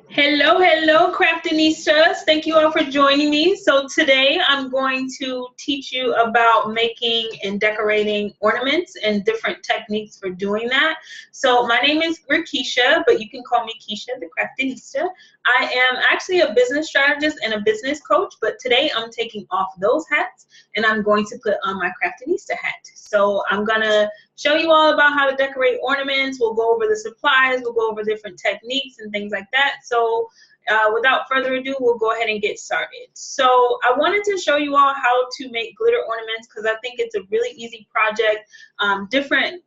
Hello, hello, Craftinistas. Thank you all for joining me. So today I'm going to teach you about making and decorating ornaments and different techniques for doing that. So my name is Rickeysha, but you can call me Keysha the Craftinista. I am actually a business strategist and a business coach, but today I'm taking off those hats and I'm going to put on my Craftinista hat. So I'm going to show you all about how to decorate ornaments. We'll go over the supplies, we'll go over different techniques and things like that. So without further ado, we'll go ahead and get started. So I wanted to show you all how to make glitter ornaments because I think it's a really easy project. Different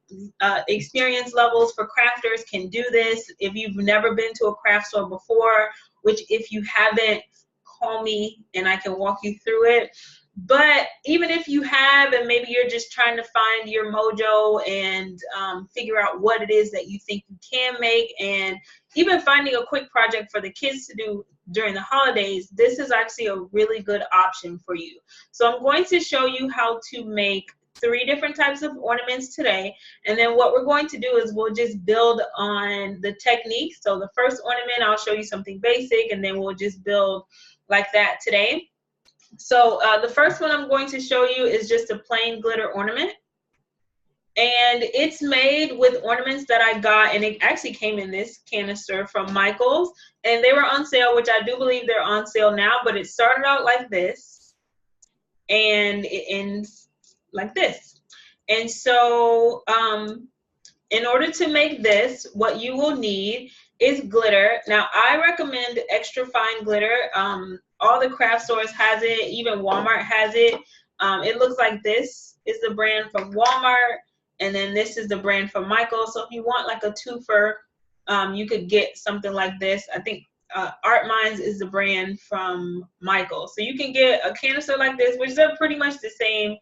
experience levels for crafters can do this. If you've never been to a craft store before, which if you haven't, call me and I can walk you through it. But even if you have, and maybe you're just trying to find your mojo and figure out what it is that you think you can make, and even finding a quick project for the kids to do during the holidays, this is actually a really good option for you. So I'm going to show you how to make 3 different types of ornaments today, and then what we're going to do is we'll just build on the techniques. So the first ornament, I'll show you something basic, and then we'll just build like that today. So the first one I'm going to show you is just a plain glitter ornament. And it's made with ornaments that I got, and it actually came in this canister from Michael's. And they were on sale, which I do believe they're on sale now, but it started out like this. And it ends like this. And so in order to make this, what you will need is glitter. Now, I recommend extra fine glitter. All the craft stores has it. Even Walmart has it. It looks like this is the brand from Walmart, and then this is the brand from Michael's. So if you want like a twofer, you could get something like this. I think Art Minds is the brand from Michael's. So you can get a canister like this, which are pretty much the same.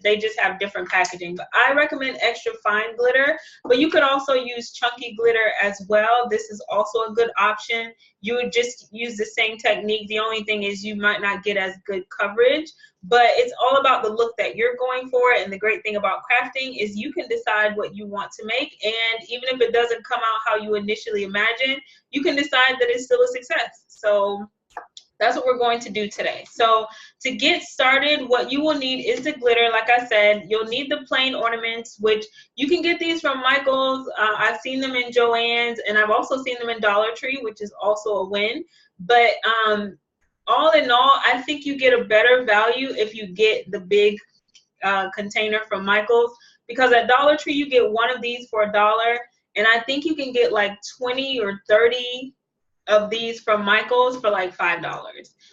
They just have different packaging. But I recommend extra fine glitter, but you could also use chunky glitter as well. This is also a good option. You would just use the same technique. The only thing is you might not get as good coverage, but it's all about the look that you're going for. And the great thing about crafting is you can decide what you want to make, and even if it doesn't come out how you initially imagined, you can decide that it's still a success. So that's what we're going to do today. So to get started, what you will need is the glitter. Like I said, you'll need the plain ornaments, which you can get these from Michael's. I've seen them in Joann's, and I've also seen them in Dollar Tree, which is also a win. But all in all, I think you get a better value if you get the big container from Michael's, because at Dollar Tree you get one of these for $1, and I think you can get like 20 or 30 of these from Michael's for like $5.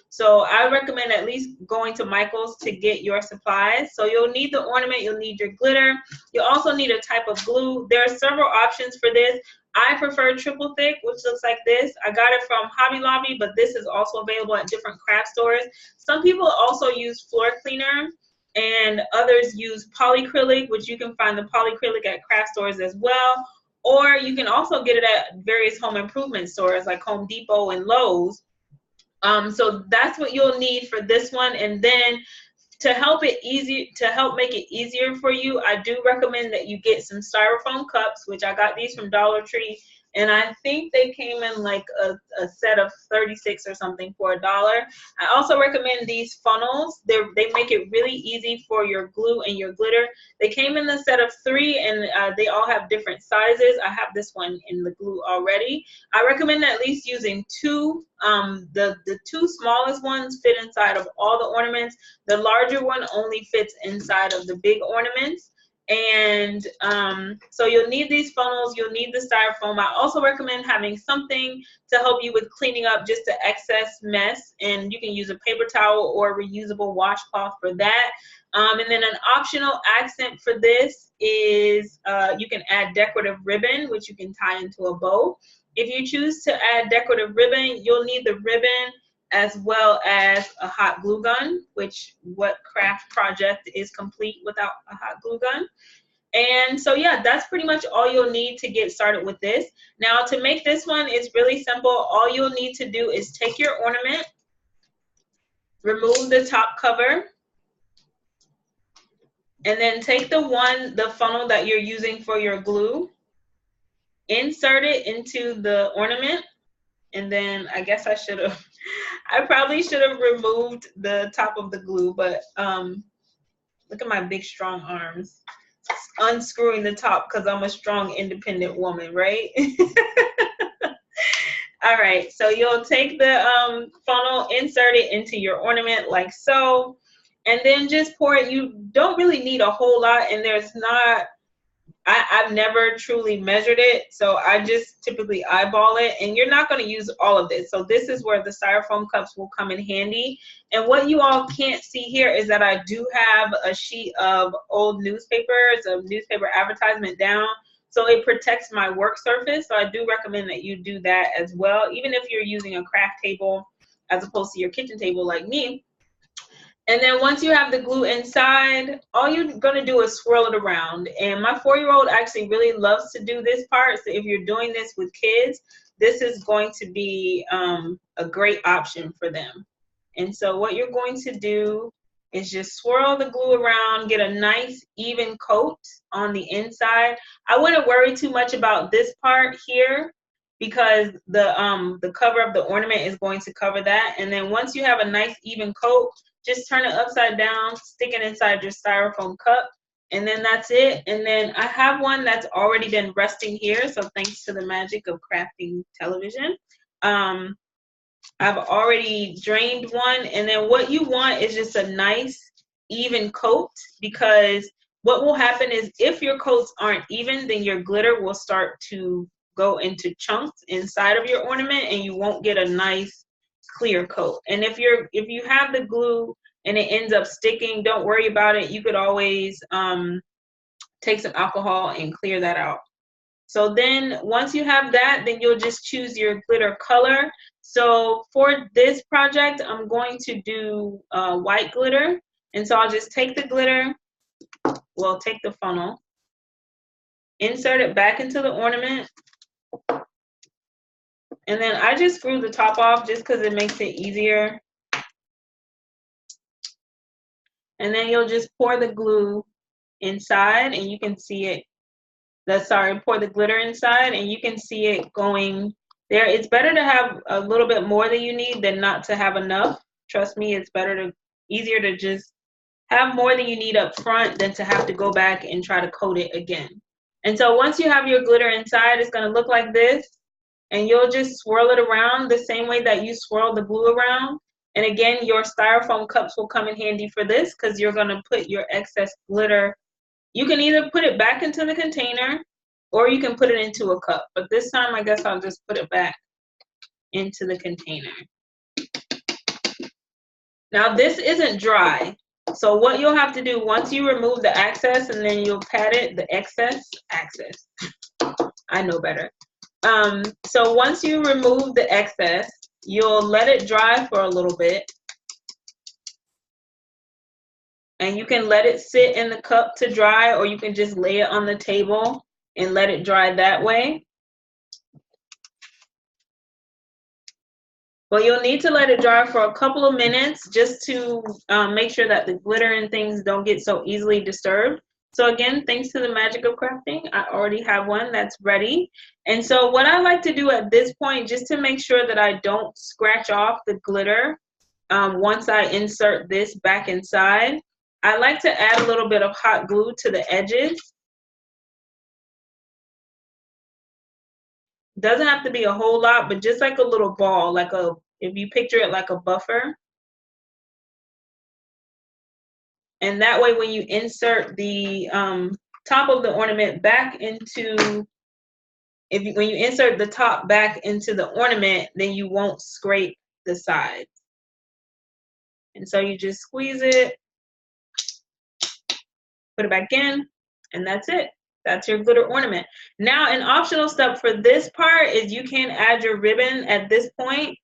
So I recommend at least going to Michael's to get your supplies. So you'll need the ornament, you'll need your glitter, you'll also need a type of glue. There are several options for this. I prefer triple thick, which looks like this. I got it from Hobby Lobby, but this is also available at different craft stores. Some people also use floor cleaner, and others use polyacrylic, which you can find the polyacrylic at craft stores as well. Or you can also get it at various home improvement stores like Home Depot and Lowe's. So that's what you'll need for this one. And then to help make it easier for you, I do recommend that you get some styrofoam cups, which I got these from Dollar Tree. And I think they came in like a set of 36 or something for $1. I also recommend these funnels. They make it really easy for your glue and your glitter. They came in the set of 3, and they all have different sizes. I have this one in the glue already. I recommend at least using 2. The 2 smallest ones fit inside of all the ornaments. The larger one only fits inside of the big ornaments. And so you'll need these funnels, you'll need the styrofoam. I also recommend having something to help you with cleaning up just the excess mess, and you can use a paper towel or a reusable washcloth for that. And then an optional accent for this is you can add decorative ribbon, which you can tie into a bow. If you choose to add decorative ribbon, you'll need the ribbon as well as a hot glue gun, which what craft project is complete without a hot glue gun? And so yeah, that's pretty much all you'll need to get started with this. Now to make this one, it's really simple. All you'll need to do is take your ornament, remove the top cover, and then take the funnel that you're using for your glue, insert it into the ornament. And then I guess I should have, I probably should have removed the top of the glue, but look at my big strong arms. Unscrewing the top because I'm a strong, independent woman, right? All right, so you'll take the funnel, insert it into your ornament like so, and then just pour it. You don't really need a whole lot, and there's not, I've never truly measured it, so I just typically eyeball it, and you're not going to use all of this. So this is where the styrofoam cups will come in handy. And what you all can't see here is that I do have a sheet of old newspapers, of newspaper advertisement down, so it protects my work surface. So I do recommend that you do that as well, even if you're using a craft table as opposed to your kitchen table like me. And then once you have the glue inside, all you're going to do is swirl it around. And my 4-year-old actually really loves to do this part. So if you're doing this with kids, this is going to be a great option for them. And so what you're going to do is just swirl the glue around, get a nice even coat on the inside. I wouldn't worry too much about this part here because the cover of the ornament is going to cover that. And then once you have a nice even coat, just turn it upside down, stick it inside your styrofoam cup, and then that's it. And then I have one that's already been resting here, so thanks to the magic of crafting television. I've already drained one, and then what you want is just a nice even coat, because what will happen is if your coats aren't even, then your glitter will start to go into chunks inside of your ornament, and you won't get a nice clear coat. And if you have the glue and it ends up sticking, don't worry about it. You could always take some alcohol and clear that out. So then once you have that, then you'll just choose your glitter color. So for this project, I'm going to do white glitter. And so I'll just take the glitter, well, take the funnel, insert it back into the ornament. And then I just screw the top off just because it makes it easier. And then you'll just pour the glue inside, and you can see it. Pour the glitter inside, and you can see it going there. It's better to have a little bit more than you need than not to have enough. Trust me, it's easier to just have more than you need up front than to have to go back and try to coat it again. And so once you have your glitter inside, it's going to look like this. And you'll just swirl it around the same way that you swirl the glue around. And again, your styrofoam cups will come in handy for this because you're going to put your excess glitter. You can either put it back into the container or you can put it into a cup. But this time, I guess I'll just put it back into the container. Now, this isn't dry. So what you'll have to do once you remove the excess, and then you'll pat it, the excess. I know better. So once you remove the excess, you'll let it dry for a little bit. And you can let it sit in the cup to dry, or you can just lay it on the table and let it dry that way. But you'll need to let it dry for a couple of minutes just to make sure that the glitter and things don't get so easily disturbed. So again, thanks to the magic of crafting, I already have one that's ready. And so what I like to do at this point, just to make sure that I don't scratch off the glitter once I insert this back inside, I like to add a little bit of hot glue to the edges. Doesn't have to be a whole lot, but just like a little ball, if you picture it like a buffer. And that way, when you insert the top of the ornament back into, when you insert the top back into the ornament, then you won't scrape the sides. And so you just squeeze it, put it back in, and that's it. That's your glitter ornament. Now, an optional step for this part is you can add your ribbon at this point.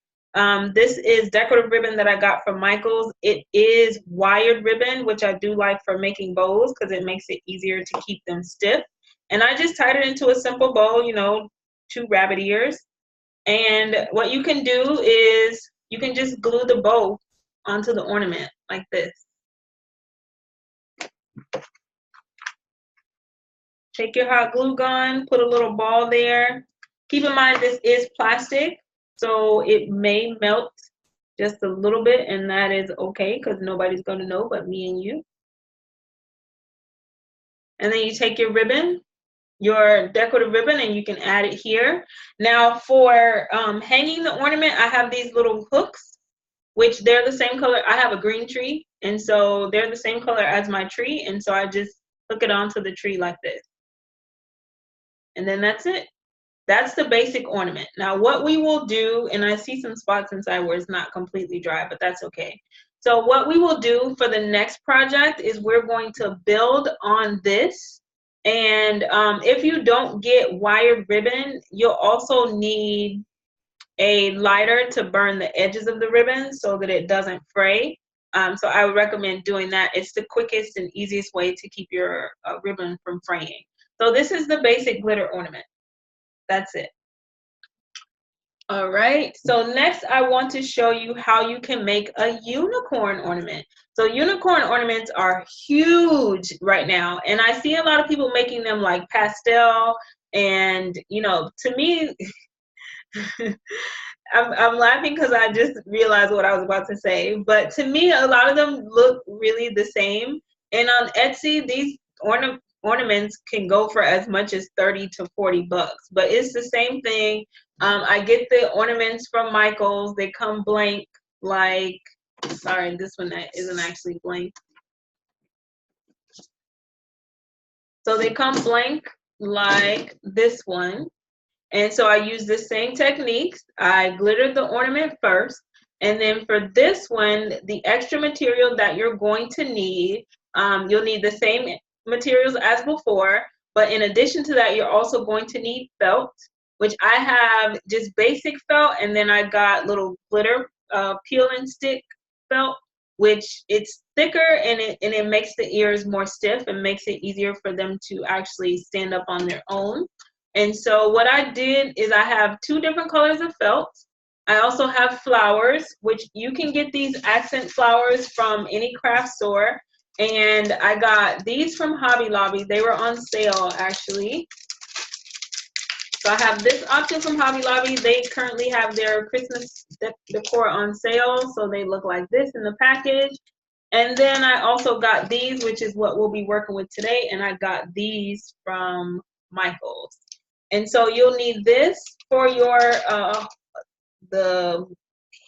This is decorative ribbon that I got from Michaels. It is wired ribbon, which I do like for making bows because it makes it easier to keep them stiff. And I just tied it into a simple bow, 2 rabbit ears. And what you can do is you can just glue the bow onto the ornament like this. Take your hot glue gun, put a little ball there. Keep in mind this is plastic, so it may melt just a little bit, and that is okay because nobody's going to know but me and you. And then you take your ribbon, your decorative ribbon, and you can add it here. Now for hanging the ornament, I have these little hooks, which they're the same color. I have a green tree, and so they're the same color as my tree, and so I just hook it onto the tree like this. And then that's it. That's the basic ornament. Now what we will do, and I see some spots inside where it's not completely dry, but that's okay. So what we will do for the next project is we're going to build on this. And if you don't get wired ribbon, you'll also need a lighter to burn the edges of the ribbon so that it doesn't fray. So I would recommend doing that. It's the quickest and easiest way to keep your ribbon from fraying. So this is the basic glitter ornament. That's it. All right, so next I want to show you how you can make a unicorn ornament. So unicorn ornaments are huge right now, and I see a lot of people making them like pastel, and you know, to me, I'm laughing because I just realized what I was about to say, but to me, a lot of them look really the same, and on Etsy, these ornaments can go for as much as 30 to 40 bucks, but it's the same thing. I get the ornaments from Michaels. They come blank, like, sorry, this one that isn't actually blank. So they come blank like this one. And so I use the same techniques. I glittered the ornament first. And then for this one, the extra material that you're going to need, you'll need the same materials as before. But in addition to that, you're also going to need felt, which I have just basic felt, and then I got little glitter peel and stick felt, which it's thicker and it makes the ears more stiff and makes it easier for them to actually stand up on their own. And so what I did is I have 2 different colors of felt. I also have flowers, which you can get these accent flowers from any craft store. And I got these from Hobby Lobby. They were on sale, actually. So I have this option from Hobby Lobby. They currently have their Christmas decor on sale, so they look like this in the package. And then I also got these, which is what we'll be working with today, and I got these from Michaels. And so you'll need this for your the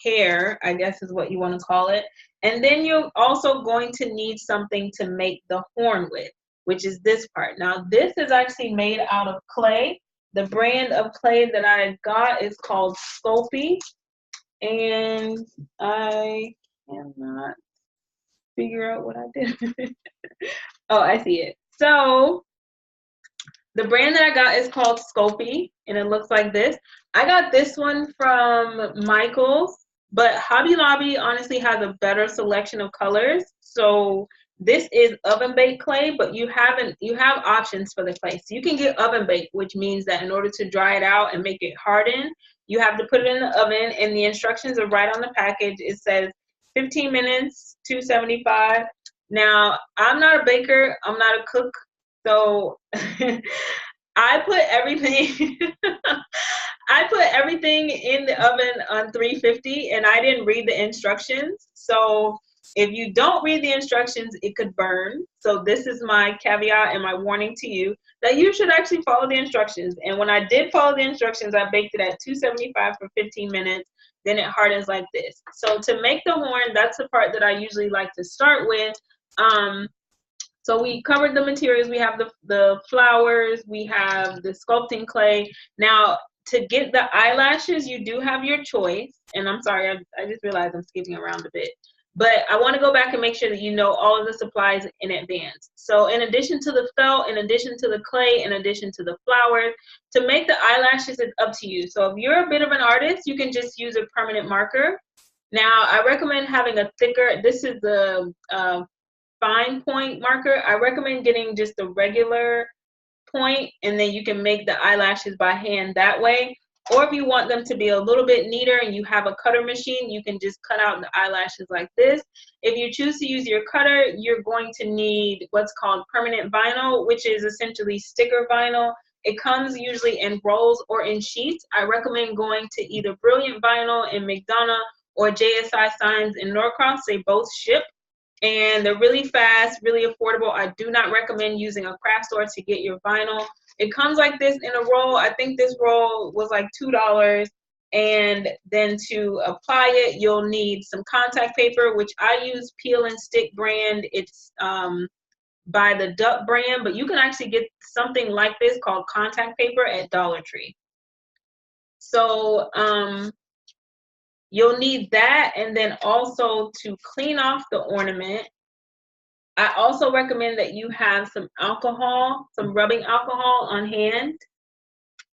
hair, I guess is what you want to call it. And then you're also going to need something to make the horn with, which is this part. Now this is actually made out of clay. The brand of clay that I got is called Sculpey, and I cannot figure out what I did. Oh, I see it. So the brand that I got is called Sculpey, and it looks like this. I got this one from Michaels, but Hobby Lobby honestly has a better selection of colors. So this is oven baked clay, but you have options for the clay. So you can get oven baked, which means that in order to dry it out and make it harden, you have to put it in the oven, and the instructions are right on the package. It says 15 minutes, 275. Now, I'm not a baker, I'm not a cook, so I put everything I put everything in the oven on 350, and I didn't read the instructions. So if you don't read the instructions, it could burn. So this is my caveat and my warning to you that you should actually follow the instructions. And when I did follow the instructions, I baked it at 275 for 15 minutes. Then it hardens like this. So to make the horn, that's the part that I usually like to start with. So we covered the materials. We have the flowers. We have the sculpting clay. Now, to get the eyelashes, you do have your choice. And I'm sorry, I just realized I'm skipping around a bit. But I want to go back and make sure that you know all of the supplies in advance. So in addition to the felt, in addition to the clay, in addition to the flowers, to make the eyelashes, it's up to you. So if you're a bit of an artist, you can just use a permanent marker. Now, I recommend having a thicker, this is the fine point marker. I recommend getting just a regular point, and then you can make the eyelashes by hand that way. Or if you want them to be a little bit neater and you have a cutter machine, you can just cut out the eyelashes like this. If you choose to use your cutter, you're going to need what's called permanent vinyl, which is essentially sticker vinyl. It comes usually in rolls or in sheets. I recommend going to either Brilliant Vinyl in McDonough or JSI Signs in Norcross. They both ship, and they're really fast, really affordable. I do not recommend using a craft store to get your vinyl. It comes like this in a roll. I think this roll was like $2. And then to apply it, you'll need some contact paper, which I use Peel and Stick brand. It's by the Duck brand, but you can actually get something like this called contact paper at Dollar Tree. So you'll need that, and then also to clean off the ornament, I also recommend that you have some alcohol, some rubbing alcohol on hand,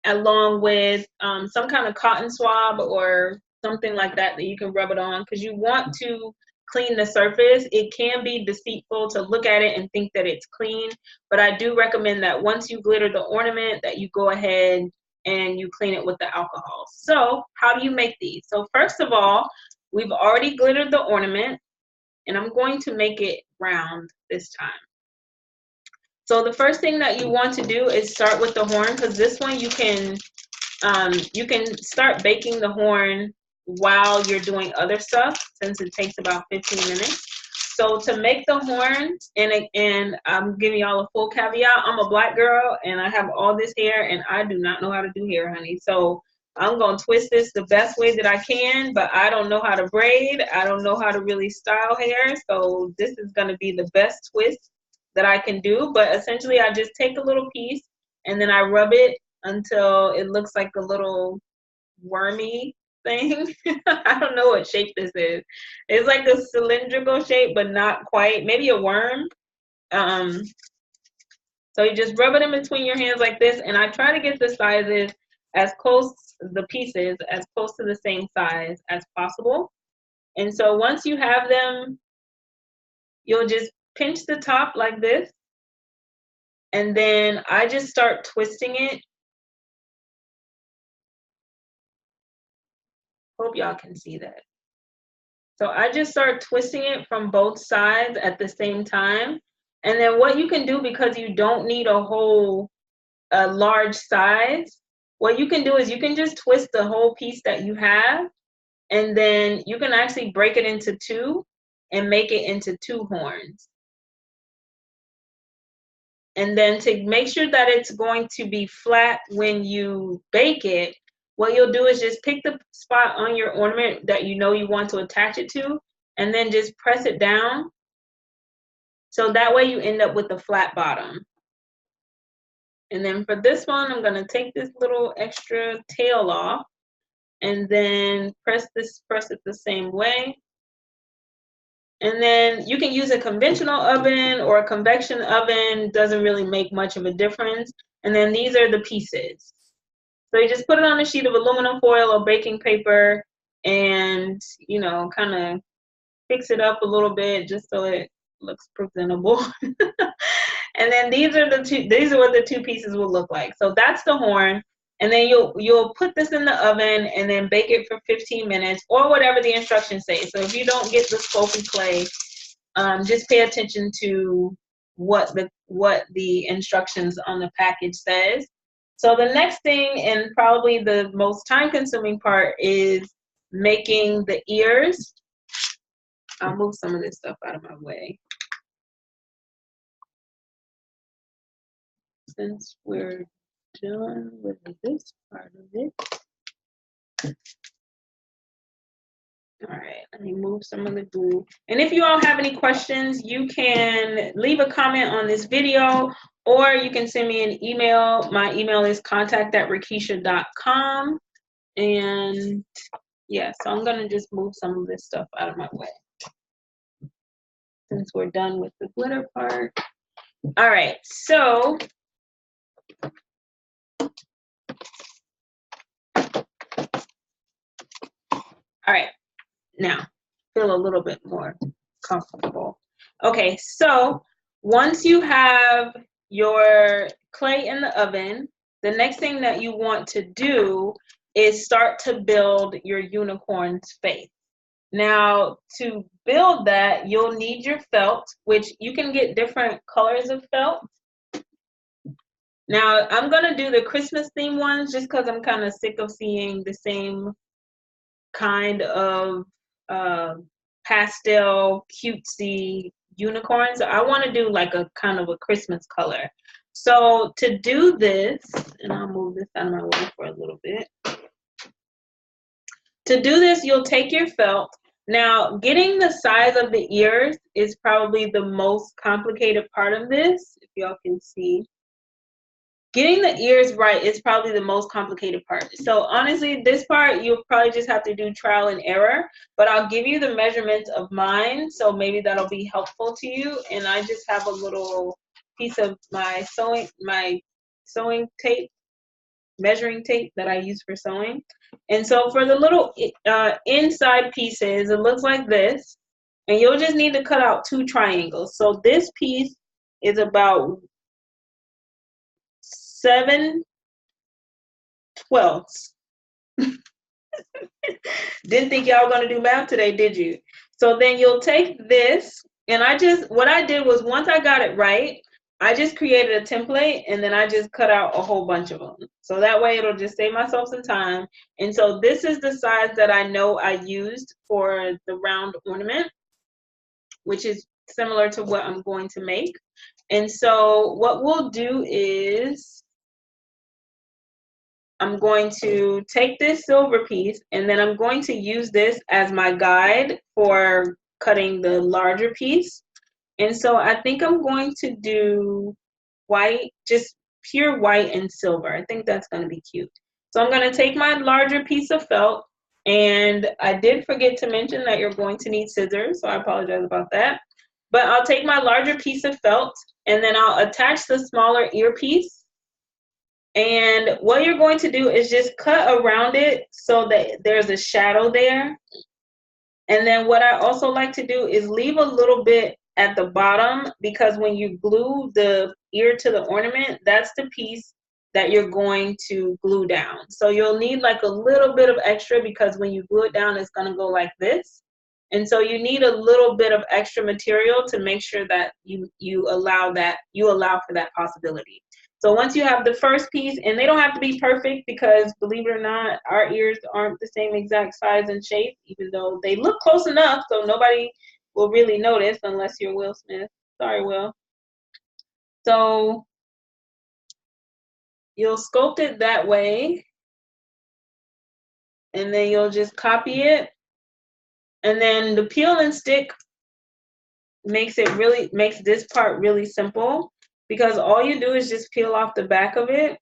along with some kind of cotton swab or something like that that you can rub it on, because you want to clean the surface. It can be deceitful to look at it and think that it's clean, but I do recommend that once you glitter the ornament that you go ahead and you clean it with the alcohol. So how do you make these? So first of all, we've already glittered the ornament, and I'm going to make it round this time. So the first thing that you want to do is start with the horn, because this one you can start baking the horn while you're doing other stuff, since it takes about 15 minutes. So to make the horn, and I'm giving y'all a full caveat, I'm a black girl and I have all this hair and I do not know how to do hair, honey. So I'm going to twist this the best way that I can, but I don't know how to braid. I don't know how to really style hair. So this is going to be the best twist that I can do. But essentially I just take a little piece and then I rub it until it looks like a little wormy thing. I don't know what shape this is. It's like a cylindrical shape, but not quite. Maybe a worm. So you just rub it in between your hands like this, and I try to get the sizes as close, the pieces as close to the same size as possible. And so once you have them, you'll just pinch the top like this, and then I just start twisting it. Hope y'all can see that. So I just start twisting it from both sides at the same time. And then what you can do, because you don't need a large size, what you can do is you can just twist the whole piece that you have, and then you can actually break it into two and make it into two horns. And then to make sure that it's going to be flat when you bake it, what you'll do is just pick the spot on your ornament that you know you want to attach it to, and then just press it down. So that way you end up with a flat bottom. And then for this one, I'm going to take this little extra tail off and then press it the same way. And then you can use a conventional oven or a convection oven, doesn't really make much of a difference. And then these are the pieces. So you just put it on a sheet of aluminum foil or baking paper and, you know, kind of fix it up a little bit just so it looks presentable. And then these are what the two pieces will look like. So that's the horn. And then you'll put this in the oven and then bake it for 15 minutes or whatever the instructions say. So if you don't get the Sculpey clay, just pay attention to what the instructions on the package says. So the next thing, and probably the most time-consuming part, is making the ears. I'll move some of this stuff out of my way, since we're done with this part of it. All right, let me move some of the glue. And if you all have any questions, you can leave a comment on this video, or you can send me an email. My email is contact@rickeysha.com. And yeah, so I'm gonna just move some of this stuff out of my way since we're done with the glitter part. All right, so all right, now feel a little bit more comfortable. Okay, so once you have your clay in the oven, the next thing that you want to do is start to build your unicorn's face. Now, to build that, you'll need your felt, which you can get different colors of felt. Now, I'm going to do the Christmas theme ones just because I'm kind of sick of seeing the same kind of pastel, cutesy unicorns. I want to do like a kind of a Christmas color. So to do this, and I'll move this out of my way for a little bit. To do this, you'll take your felt. Now, getting the size of the ears is probably the most complicated part of this, if y'all can see. Getting the ears right is probably the most complicated part. So honestly, this part, you'll probably just have to do trial and error, but I'll give you the measurements of mine, so maybe that'll be helpful to you. And I just have a little piece of my sewing tape, measuring tape that I use for sewing. And so for the little inside pieces, it looks like this. And you'll just need to cut out 2 triangles. So this piece is about 7/12. Didn't think y'all were gonna do math today, did you? So then you'll take this, and what I did was once I got it right, I just created a template and then I just cut out a whole bunch of them. So that way it'll just save myself some time. And so this is the size that I know I used for the round ornament, which is similar to what I'm going to make. And so what we'll do is I'm going to take this silver piece and then I'm going to use this as my guide for cutting the larger piece. And so I think I'm going to do white, just pure white and silver. I think that's going to be cute. So I'm going to take my larger piece of felt, and I did forget to mention that you're going to need scissors, so I apologize about that. But I'll take my larger piece of felt and then I'll attach the smaller earpiece. And what you're going to do is just cut around it so that there's a shadow there. And then what I also like to do is leave a little bit at the bottom, because when you glue the ear to the ornament, that's the piece that you're going to glue down. So you'll need like a little bit of extra, because when you glue it down, it's going to go like this. And so you need a little bit of extra material to make sure that you allow for that possibility. So once you have the first piece, and they don't have to be perfect, because believe it or not, our ears aren't the same exact size and shape, even though they look close enough, so nobody will really notice unless you're Will Smith. Sorry, Will. So you'll sculpt it that way, and then you'll just copy it. And then the peel and stick makes this part really simple, because all you do is just peel off the back of it.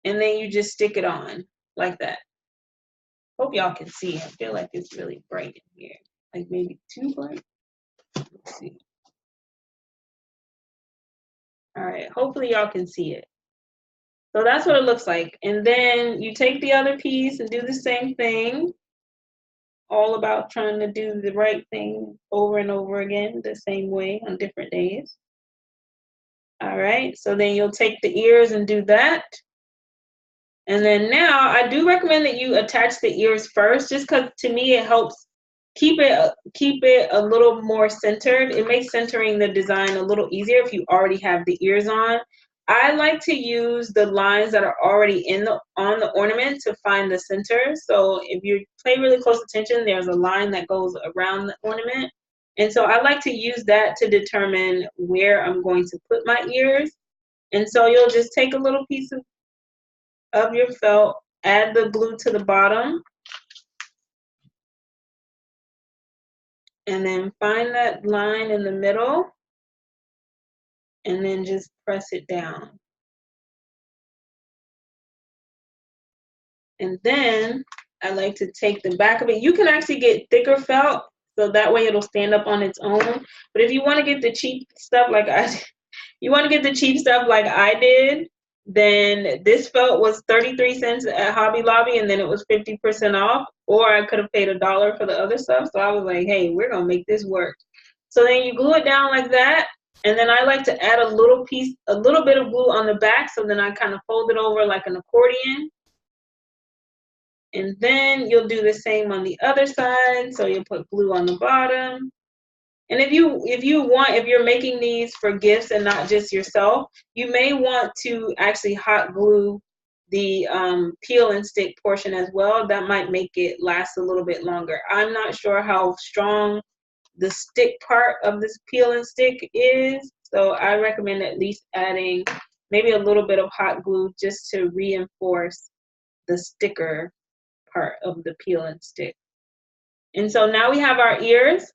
And then you just stick it on like that. Hope y'all can see. I feel like it's really bright in here. Like maybe too bright. Let's see. All right, hopefully y'all can see it. So that's what it looks like. And then you take the other piece and do the same thing. All about trying to do the right thing over and over again, the same way on different days. All right, so then you'll take the ears and do that. And then now I do recommend that you attach the ears first, just because to me it helps keep it a little more centered. It makes centering the design a little easier if you already have the ears on. I like to use the lines that are already on the ornament to find the center. So if you pay really close attention, there's a line that goes around the ornament. And so I like to use that to determine where I'm going to put my ears. And so you'll just take a little piece of your felt, add the glue to the bottom, and then find that line in the middle, and then just press it down. And then I like to take the back of it. You can actually get thicker felt, so that way it'll stand up on its own. But if you want to get the cheap stuff like I did, then this felt was 33 cents at Hobby Lobby, and then it was 50% off, or I could have paid $1 for the other stuff. So I was like, hey, we're gonna make this work. So then you glue it down like that, And then I like to add a little bit of glue on the back, so then I kind of fold it over like an accordion. And then you'll do the same on the other side. So you'll put glue on the bottom. And if you're making these for gifts and not just yourself, you may want to actually hot glue the peel and stick portion as well. That might make it last a little bit longer. I'm not sure how strong the stick part of this peel and stick is, so I recommend at least adding maybe a little bit of hot glue just to reinforce the sticker part of the peel and stick. And so now we have our ears.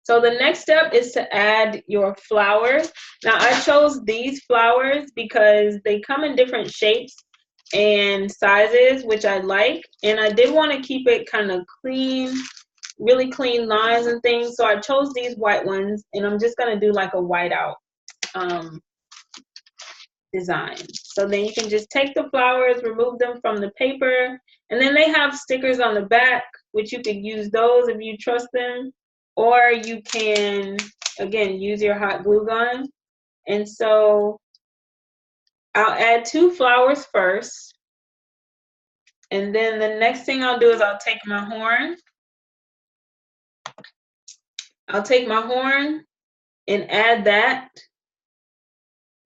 So the next step is to add your flowers. Now I chose these flowers because they come in different shapes and sizes, which I like. And I did want to keep it kind of clean, really clean lines and things. So I chose these white ones, and I'm just going to do like a whiteout design. So then you can just take the flowers, remove them from the paper, and then they have stickers on the back, which you could use those if you trust them. Or you can, again, use your hot glue gun. And so I'll add 2 flowers first. And then the next thing I'll do is I'll take my horn. I'll take my horn and add that.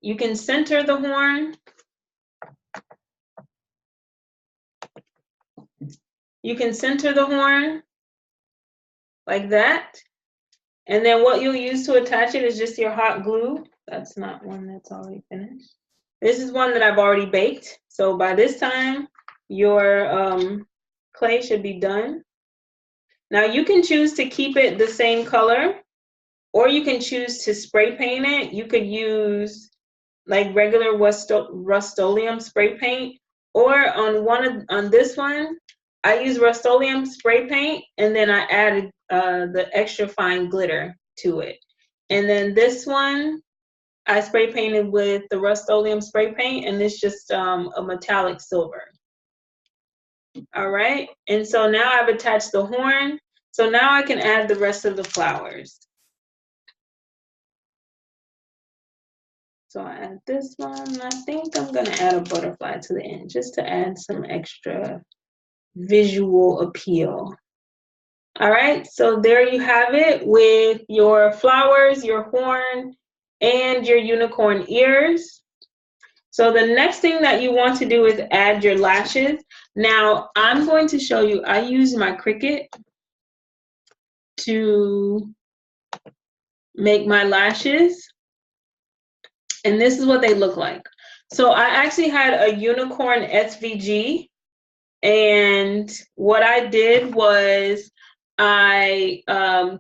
You can center the horn. You can center the horn like that. And then what you'll use to attach it is just your hot glue. That's not one that's already finished. This is one that I've already baked. So by this time, your clay should be done. Now you can choose to keep it the same color, or you can choose to spray paint it. You could use like regular Rust-Oleum spray paint, or on this one, I use Rust-Oleum spray paint, and then I added the extra fine glitter to it. And then this one, I spray painted with the Rust-Oleum spray paint, and it's just a metallic silver. All right, and so now I've attached the horn. So now I can add the rest of the flowers. So I add this one. I think I'm gonna add a butterfly to the end just to add some extra visual appeal. All right, so there you have it with your flowers, your horn, and your unicorn ears. So the next thing that you want to do is add your lashes. Now I'm going to show you, I use my Cricut to make my lashes. And this is what they look like. So I actually had a unicorn SVG, and what I did was I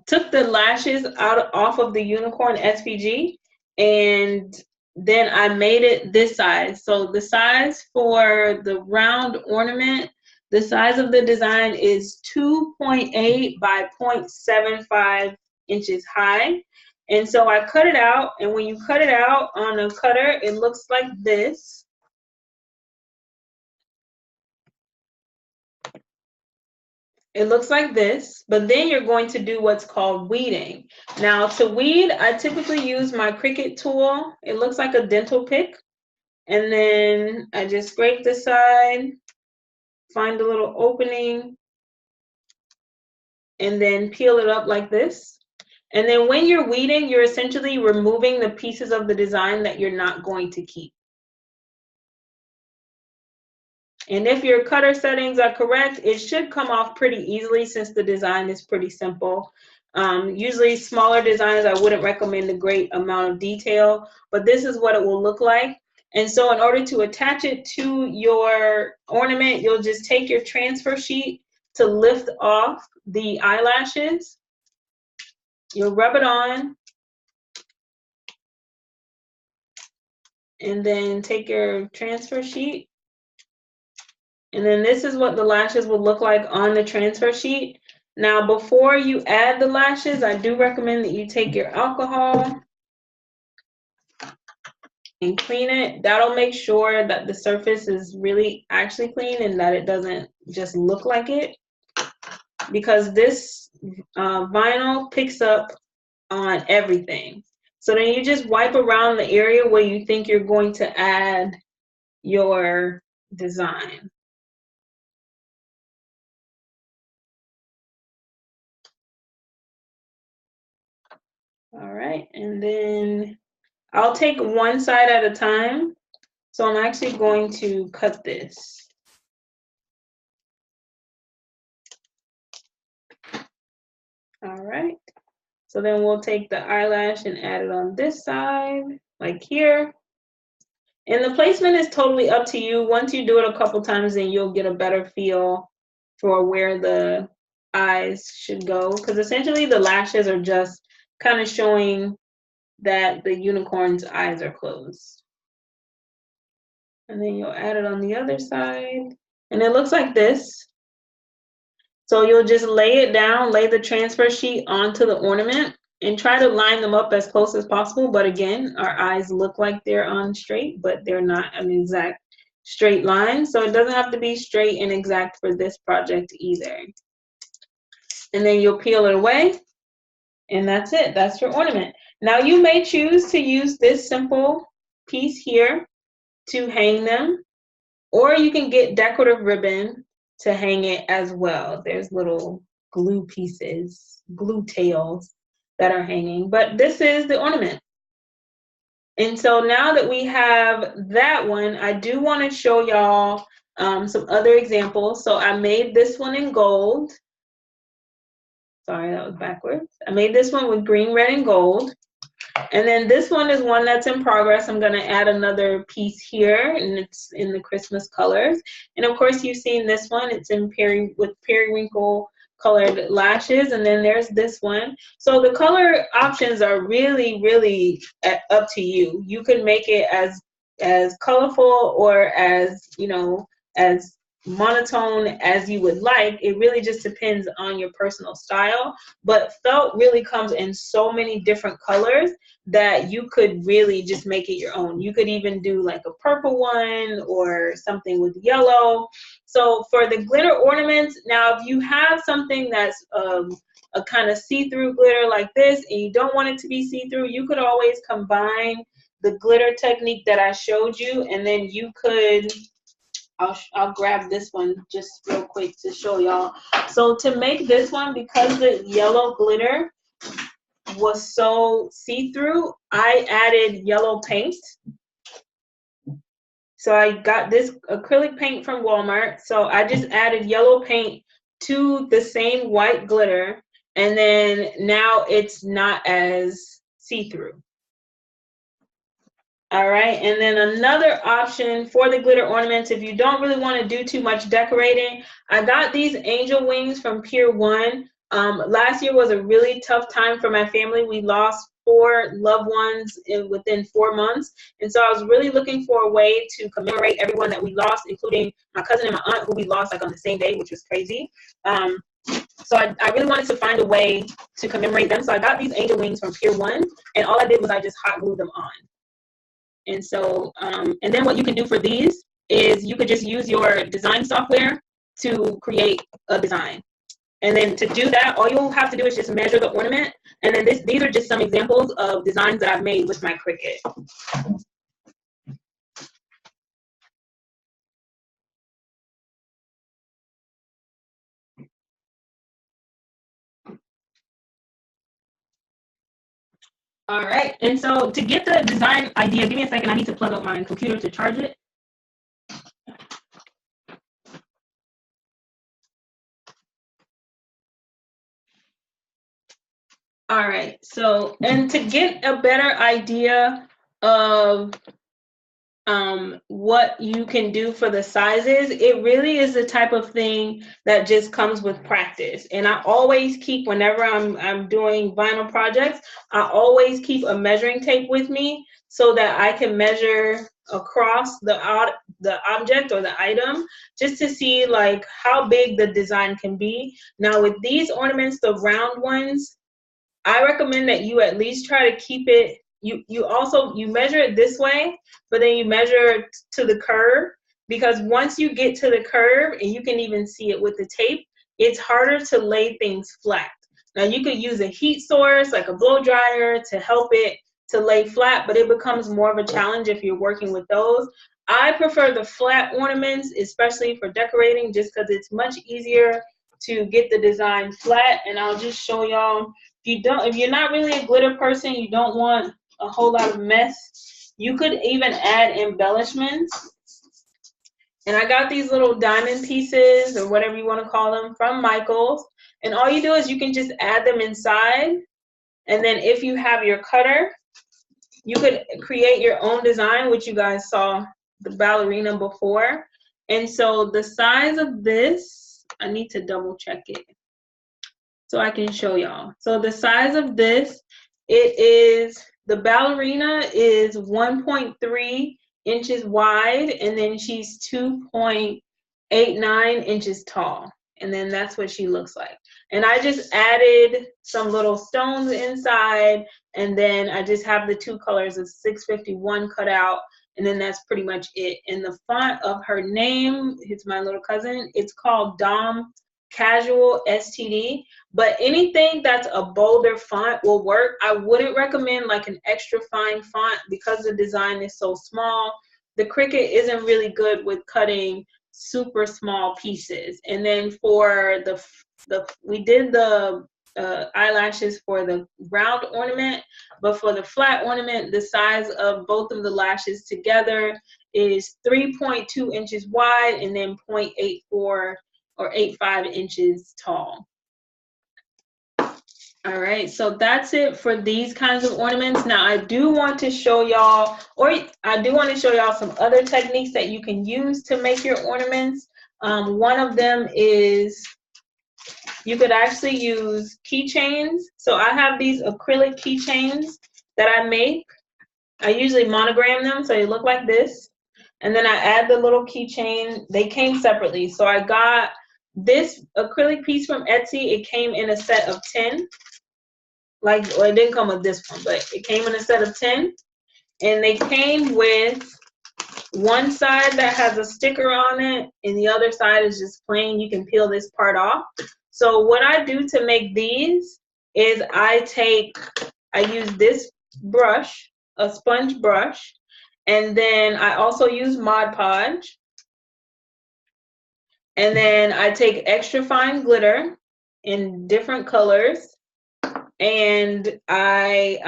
took the lashes off of the unicorn SVG, and then I made it this size. So the size for the round ornament, the size of the design is 2.8 by 0.75 inches high. And so I cut it out, and when you cut it out on a cutter, it looks like this. It looks like this, but then you're going to do what's called weeding. Now to weed, I typically use my Cricut tool. It looks like a dental pick. And then I just scrape the side, find a little opening, and then peel it up like this. And then when you're weeding, you're essentially removing the pieces of the design that you're not going to keep. And if your cutter settings are correct, it should come off pretty easily since the design is pretty simple. Usually smaller designs, I wouldn't recommend a great amount of detail, but this is what it will look like. And so in order to attach it to your ornament, you'll just take your transfer sheet to lift off the eyelashes. You'll rub it on, and then take your transfer sheet. And then this is what the lashes will look like on the transfer sheet. Now, before you add the lashes, I do recommend that you take your alcohol and clean it. That'll make sure that the surface is really actually clean and that it doesn't just look like it. Because this vinyl picks up on everything. So then you just wipe around the area where you think you're going to add your design. All right, and then I'll take one side at a time. So I'm actually going to cut this. All right, so then we'll take the eyelash and add it on this side, like here. And the placement is totally up to you. Once you do it a couple times, then you'll get a better feel for where the eyes should go. Because essentially the lashes are just kind of showing that the unicorn's eyes are closed. And then you'll add it on the other side. And it looks like this. So you'll just lay it down, lay the transfer sheet onto the ornament, and try to line them up as close as possible. But again, our eyes look like they're on straight, but they're not an exact straight line. So it doesn't have to be straight and exact for this project either. And then you'll peel it away, and that's it. That's your ornament. Now you may choose to use this simple piece here to hang them, or you can get decorative ribbon to hang it as well. There's little glue pieces, glue tails that are hanging, but this is the ornament. And so now that we have that one, I do want to show y'all some other examples. So I made this one in gold. Sorry, that was backwards. I made this one with green, red, and gold. And then this one is one that's in progress. I'm going to add another piece here, and it's in the Christmas colors. And of course, you've seen this one. It's in with periwinkle colored lashes. And then there's this one. So the color options are really, really up to you. You can make it as colorful or as, you know, as monotone as you would like. It really just depends on your personal style, but felt really comes in so many different colors that you could really just make it your own. You could even do like a purple one or something with yellow. So for the glitter ornaments, now if you have something that's a kind of see-through glitter like this and you don't want it to be see-through, you could always combine the glitter technique that I showed you, and then you could I'll grab this one just real quick to show y'all. So to make this one, because the yellow glitter was so see-through, I added yellow paint. So I got this acrylic paint from Walmart. So I just added yellow paint to the same white glitter, and then now it's not as see-through. All right, and then another option for the glitter ornaments, if you don't really want to do too much decorating, I got these angel wings from Pier 1. Last year was a really tough time for my family. We lost 4 loved ones within 4 months, and so I was really looking for a way to commemorate everyone that we lost, including my cousin and my aunt, who we lost like on the same day, which was crazy. So I really wanted to find a way to commemorate them. So I got these angel wings from Pier 1, and all I did was I just hot glued them on. And so, and then what you can do for these is you could just use your design software to create a design. And then to do that, all you'll have to do is just measure the ornament. And then these are just some examples of designs that I've made with my Cricut. All right, and so to get the design idea, give me a second, I need to plug up my computer to charge it. All right, so, and to get a better idea of what you can do for the sizes, it really is the type of thing that just comes with practice. And I always keep, whenever I'm doing vinyl projects, I always keep a measuring tape with me so that I can measure across the object or the item, just to see like how big the design can be. Now with these ornaments, the round ones, I recommend that you at least try to keep it, you measure it this way, but then you measure to the curve, because once you get to the curve, and you can even see it with the tape, it's harder to lay things flat. Now you could use a heat source like a blow dryer to help it to lay flat, but it becomes more of a challenge if you're working with those. I prefer the flat ornaments, especially for decorating, just because it's much easier to get the design flat. And I'll just show y'all, if you're not really a glitter person, you don't want a whole lot of mess, you could even add embellishments. And I got these little diamond pieces, or whatever you want to call them, from Michaels. And all you do is you can just add them inside. And then if you have your cutter, you could create your own design, which you guys saw the ballerina before. And so the size of this, I need to double check it so I can show y'all. So the size of this, the ballerina is 1.3 inches wide, and then she's 2.89 inches tall. And then that's what she looks like. And I just added some little stones inside, and then I just have the two colors of 651 cut out, and then that's pretty much it. And the font of her name, it's my little cousin, it's called Dom Casual STD, but anything that's a bolder font will work. I wouldn't recommend like an extra fine font because the design is so small. The Cricut isn't really good with cutting super small pieces. And then for we did the eyelashes for the round ornament, but for the flat ornament, the size of both of the lashes together is 3.2 inches wide and then 0.84 or 85 inches tall. All right, so that's it for these kinds of ornaments. Now I do want to show y'all, some other techniques that you can use to make your ornaments. One of them is you could actually use keychains. So I have these acrylic keychains that I make. I usually monogram them so they look like this. And then I add the little keychain. They came separately. So I got this acrylic piece from Etsy. It came in a set of 10. Well, it didn't come with this one, but it came in a set of 10. And they came with one side that has a sticker on it, and the other side is just plain. You can peel this part off. So what I do to make these is I use this brush, a sponge brush, and then I also use Mod Podge. And then I take extra fine glitter in different colors, and I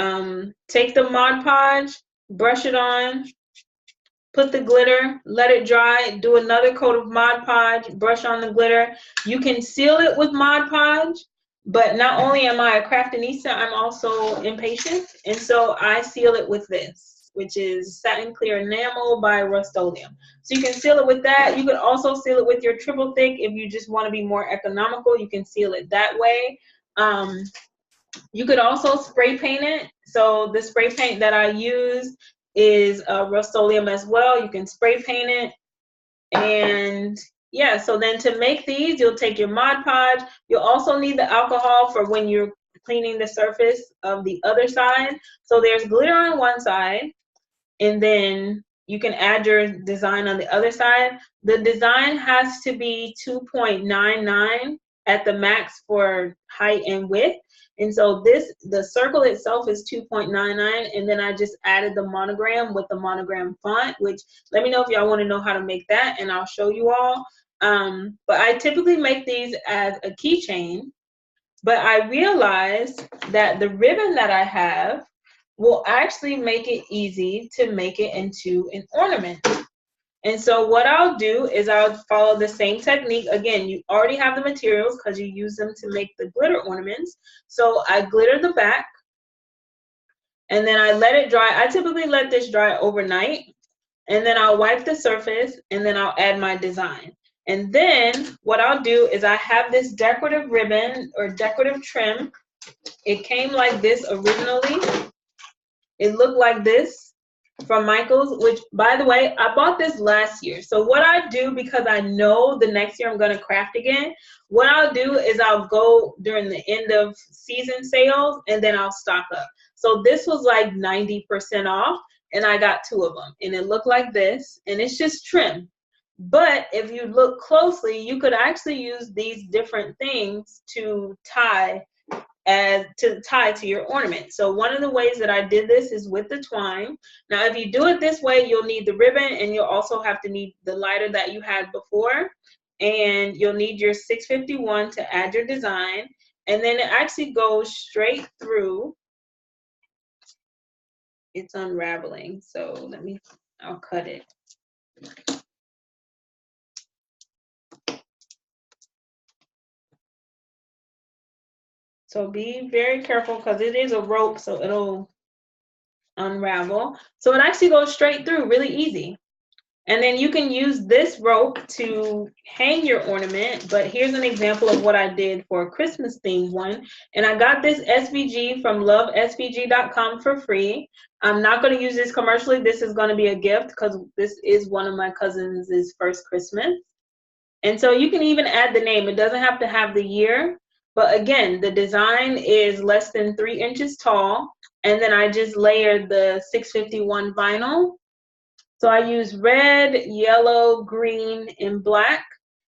take the Mod Podge, brush it on, put the glitter, let it dry, do another coat of Mod Podge, brush on the glitter. You can seal it with Mod Podge, but not only am I a craftinista, I'm also impatient, and so I seal it with this, which is Satin Clear Enamel by Rust-Oleum. So you can seal it with that. You could also seal it with your triple thick if you just want to be more economical. You can seal it that way. You could also spray paint it. So the spray paint that I use is Rust-Oleum as well. You can spray paint it. And yeah, so then to make these, you'll take your Mod Podge. You'll also need the alcohol for when you're cleaning the surface of the other side. So there's glitter on one side, and then you can add your design on the other side. The design has to be 2.99 at the max for height and width. And so the circle itself is 2.99, and then I just added the monogram with the monogram font, which let me know if y'all want to know how to make that, and I'll show you all. But I typically make these as a keychain, but I realized that the ribbon that I have will actually make it easy to make it into an ornament. And so what I'll do is I'll follow the same technique. Again, you already have the materials because you use them to make the glitter ornaments. So I glitter the back, and then I let it dry. I typically let this dry overnight, and then I'll wipe the surface, and then I'll add my design. And then what I'll do is I have this decorative ribbon or decorative trim. It came like this originally. It looked like this from Michaels, which, by the way, I bought this last year. So what I do, because I know the next year I'm going to craft again, what I'll do is I'll go during the end of season sales, and then I'll stock up. So this was like 90% off, and I got 2 of them, and it looked like this, and it's just trim. But if you look closely, you could actually use these different things to tie as to tie to your ornament. So one of the ways that I did this is with the twine. Now, if you do it this way, you'll need the ribbon, and you'll also have to need the lighter that you had before, and you'll need your 651 to add your design, and then it actually goes straight through. It's unraveling, so I'll cut it. So be very careful because it is a rope, so it'll unravel. So it actually goes straight through, really easy. And then you can use this rope to hang your ornament, but here's an example of what I did for a Christmas themed one. And I got this SVG from lovesvg.com for free. I'm not going to use this commercially. This is going to be a gift because this is one of my cousin's first Christmas. And so you can even add the name. It doesn't have to have the year. But again, the design is less than 3 inches tall. And then I just layered the 651 vinyl. So I use red, yellow, green, and black.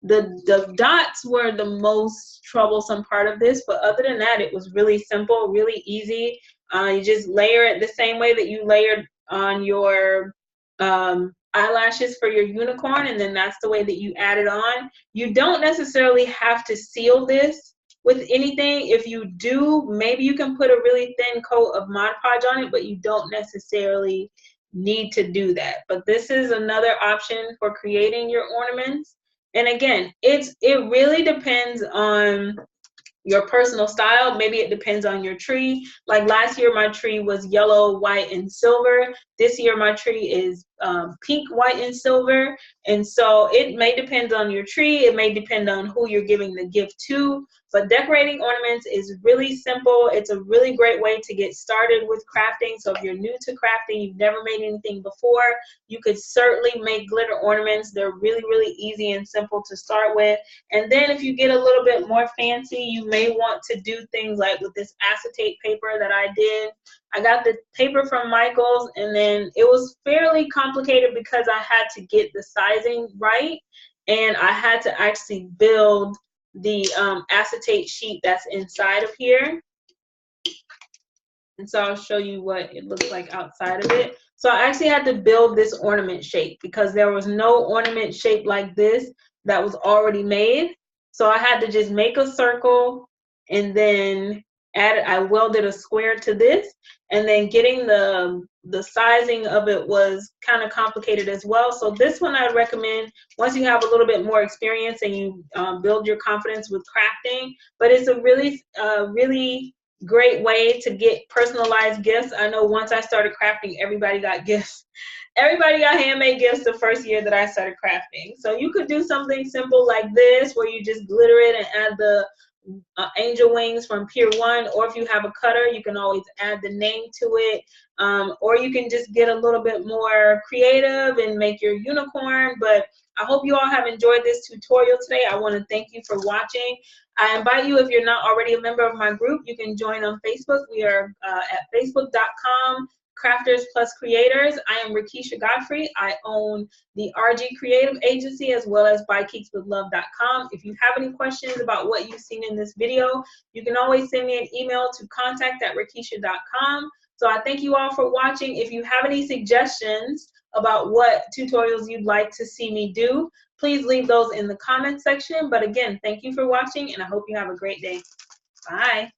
The dots were the most troublesome part of this, but other than that, it was really simple, really easy. You just layer it the same way that you layered on your eyelashes for your unicorn, and then that's the way that you add it on. You don't necessarily have to seal this with anything. If you do, maybe you can put a really thin coat of Mod Podge on it, but you don't necessarily need to do that. But this is another option for creating your ornaments. And again, it really depends on your personal style. Maybe it depends on your tree. Like last year, my tree was yellow, white, and silver. This year, my tree is pink, white, and silver. And so it may depend on your tree. It may depend on who you're giving the gift to. But decorating ornaments is really simple. It's a really great way to get started with crafting. So if you're new to crafting, you've never made anything before, you could certainly make glitter ornaments. They're really, really easy and simple to start with. And then if you get a little bit more fancy, you may want to do things like with this acetate paper that I did. I got the paper from Michael's, and then it was fairly complicated because I had to get the sizing right, and I had to actually build the acetate sheet that's inside of here. And so I'll show you what it looks like outside of it. So I actually had to build this ornament shape because there was no ornament shape like this that was already made. So I had to just make a circle and then I welded a square to this, and then getting the sizing of it was kind of complicated as well. So this one I would recommend once you have a little bit more experience and you build your confidence with crafting. But it's a really great way to get personalized gifts. I know once I started crafting, everybody got gifts. Everybody got handmade gifts the first year that I started crafting. So you could do something simple like this where you just glitter it and add the angel wings from Pier 1, or if you have a cutter, you can always add the name to it, or you can just get a little bit more creative and make your unicorn. But I hope you all have enjoyed this tutorial today. I want to thank you for watching. I invite you, if you're not already a member of my group, you can join on Facebook. We are at facebook.com Crafters Plus Creators. I am Rickeysha Godfrey. I own the RG Creative Agency as well as BuyKeeksWithLove.com. If you have any questions about what you've seen in this video, you can always send me an email to contact@Rickeysha.com. So I thank you all for watching. If you have any suggestions about what tutorials you'd like to see me do, please leave those in the comment section. But again, thank you for watching, and I hope you have a great day. Bye.